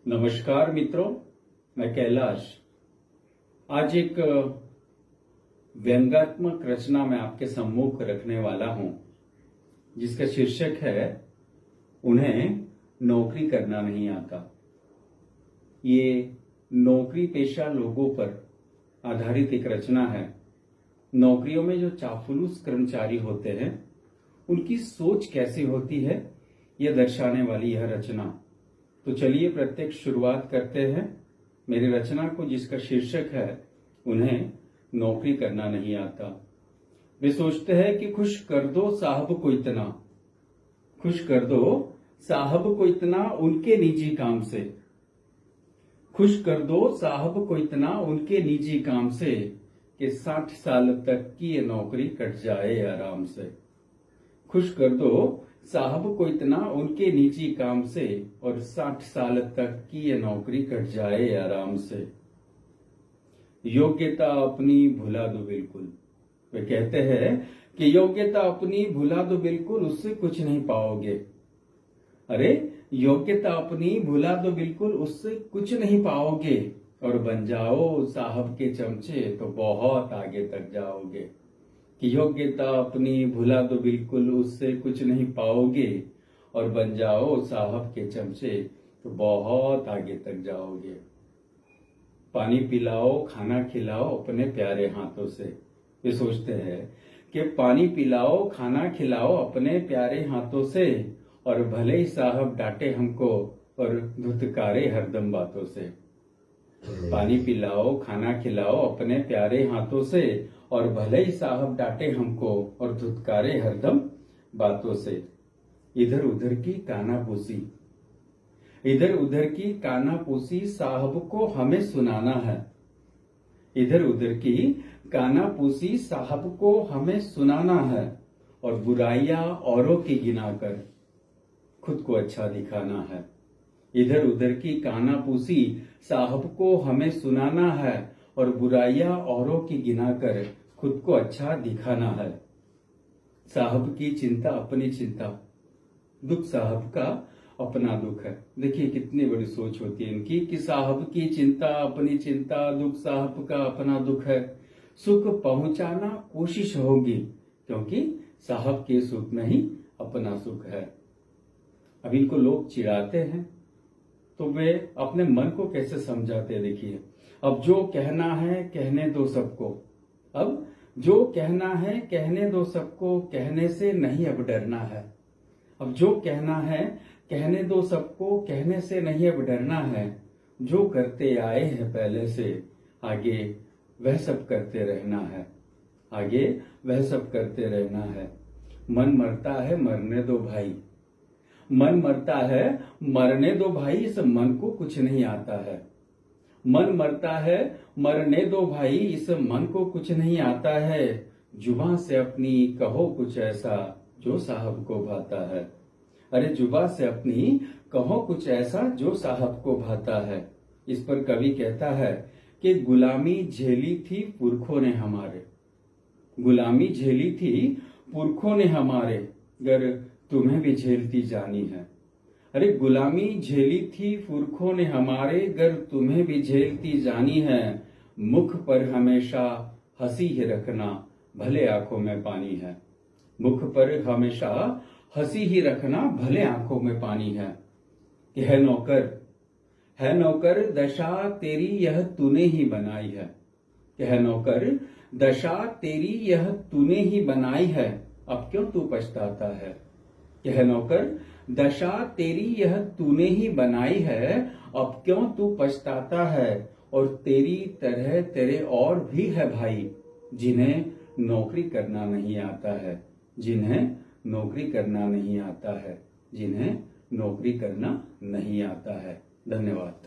नमस्कार मित्रों, मैं कैलाश आज एक व्यंग्यात्मक रचना में आपके सम्मुख रखने वाला हूं, जिसका शीर्षक है उन्हें नौकरी करना नहीं आता। ये नौकरी पेशा लोगों पर आधारित एक रचना है। नौकरियों में जो चापलूस कर्मचारी होते हैं, उनकी सोच कैसी होती है, यह दर्शाने वाली यह रचना। तो चलिए प्रत्यक्ष शुरुआत करते हैं मेरी रचना को, जिसका शीर्षक है उन्हें नौकरी करना नहीं आता। वे सोचते हैं कि खुश कर दो साहब को इतना, खुश कर दो साहब को इतना उनके निजी काम से, खुश कर दो साहब को इतना उनके निजी काम से कि 60 साल तक की ये नौकरी कट जाए आराम से। खुश कर दो साहब को इतना उनके निजी काम से और 60 साल तक की ये नौकरी कट जाए आराम से। योग्यता अपनी भुला दो बिल्कुल। वे कहते हैं कि योग्यता अपनी भुला दो बिल्कुल, उससे कुछ नहीं पाओगे। अरे योग्यता अपनी भुला दो बिल्कुल, उससे कुछ नहीं पाओगे, और बन जाओ साहब के चमचे तो बहुत आगे तक जाओगे। कि योग्यता अपनी भुला दो बिल्कुल, उससे कुछ नहीं पाओगे, और बन जाओ साहब के चमचे तो बहुत आगे तक जाओगे। पानी पिलाओ खाना खिलाओ अपने प्यारे हाथों से। वे सोचते हैं कि पानी पिलाओ खाना खिलाओ अपने प्यारे हाथों से, और भले ही साहब डांटे हमको और धुतकारे हरदम बातों से। पानी पिलाओ खाना खिलाओ अपने प्यारे हाथों से, और भले ही साहब डांटे हमको और धुतकारे हरदम बातों से। इधर उधर की कानापूसी, इधर उधर की कानापूसी साहब को हमें सुनाना है। इधर उधर की कानापूसी साहब को हमें सुनाना है, और बुराइयां औरों की गिनाकर खुद को अच्छा दिखाना है। इधर उधर की कानापूसी साहब को हमें सुनाना है, और बुराइयां औरों की गिनाकर खुद को अच्छा दिखाना है। साहब की चिंता अपनी चिंता, दुख साहब का अपना दुख है। देखिए कितनी बड़ी सोच होती है इनकी कि साहब की चिंता अपनी चिंता, दुख साहब का अपना दुख है। सुख पहुंचाना कोशिश होगी, क्योंकि साहब के सुख में ही अपना सुख है। अब इनको लोग चिढ़ाते हैं तो वे अपने मन को कैसे समझाते हैं, देखिए। अब जो कहना है कहने दो सबको, अब जो कहना है कहने दो सबको, कहने से नहीं अब डरना है। अब जो कहना है कहने दो सबको, कहने से नहीं अब डरना है। जो करते आए हैं पहले से, आगे वह सब करते रहना है। आगे वह सब करते रहना है। मन मरता है मरने दो भाई, मन मरता है मरने दो भाई, इस मन को कुछ नहीं आता है। मन मरता है मरने दो भाई, इस मन को कुछ नहीं आता है। जुबान से अपनी कहो कुछ ऐसा जो साहब को भाता है। अरे जुबान से अपनी कहो कुछ ऐसा जो साहब को भाता है। इस पर कवि कहता है कि गुलामी झेली थी पुरखों ने हमारे, गुलामी झेली थी पुरखों ने हमारे, गर तुम्हें भी झेलती जानी है। अरे गुलामी झेली थी पुरखों ने हमारे, गर तुम्हें भी झेलती जानी है। मुख पर हमेशा हंसी ही रखना, भले आंखों में पानी है। मुख पर हमेशा हंसी ही रखना, भले आंखों में पानी है। कि है नौकर दशा तेरी यह तूने ही बनाई है। कि है नौकर दशा तेरी यह तूने ही बनाई है, अब क्यों तू पछताता है। कि है नौकर दशा तेरी यह तूने ही बनाई है, अब क्यों तू पछताता है। और तेरी तरह तेरे और भी है भाई, जिन्हें नौकरी करना नहीं आता है, जिन्हें नौकरी करना नहीं आता है, जिन्हें नौकरी करना नहीं आता है। धन्यवाद।